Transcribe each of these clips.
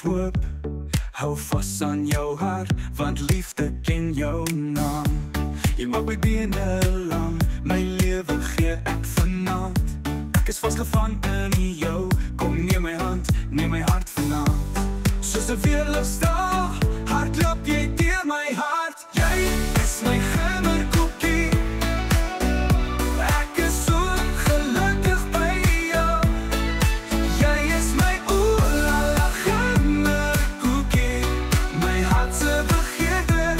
hoop. Hou vas aan jou hart, want liefde ken jou naam. Jy maak my bene lang, my lewe gee ek vanaand. Ek is vasgevang in jou, kom neem my hand, neem my hart vanaand. Soos 'n weerligstraal, hardloop jy deur my hart. Jy is my gemmerkoekie. Ek is so gelukkig by jou. Jy is my oelala gemmerkoekie. My hart se begeerte,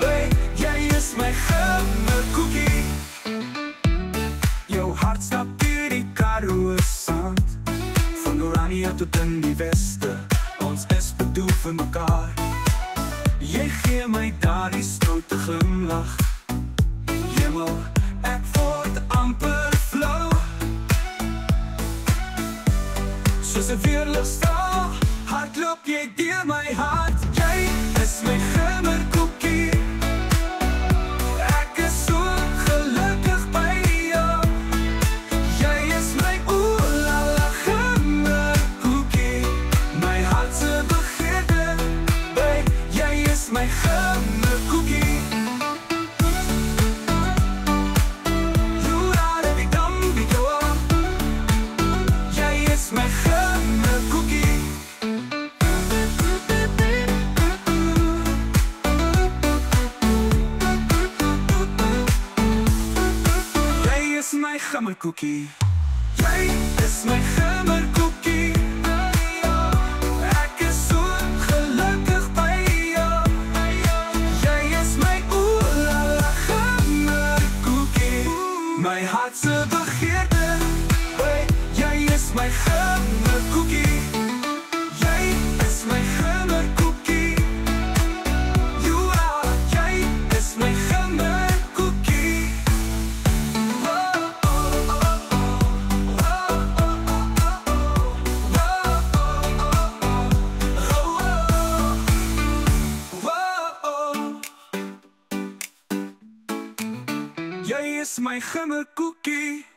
babe, jy is my gemmerkoekie. Jou hart stap deur die Karoo sand, van Oranje tot in die weste. Ons is bedoel vir mekaar. Jy gee my daardie stoute glimlach. Hemel, ek word amper flou. Soos 'n weerligstraal, hardloop jy deur my hart. Jy is my gemmerkoekie. Ek is so gelukkig by jou. Jy is my oelala gemmerkoekie. My hart se begeerte, babe, jy is my gemmerkoekie. Jy is my gemmerkoekie. Jy is my gemmerkoekie. Jy is my gemmerkoekie. Ek is so gelukkig by jou. Jy is my oelala gemmerkoekie. My hart se begeerte, babe, jy is my gemmerkoekie. Jy is my gemmerkoekie. Jy is my gemmerkoekie. Jy is my gemmerkoekie.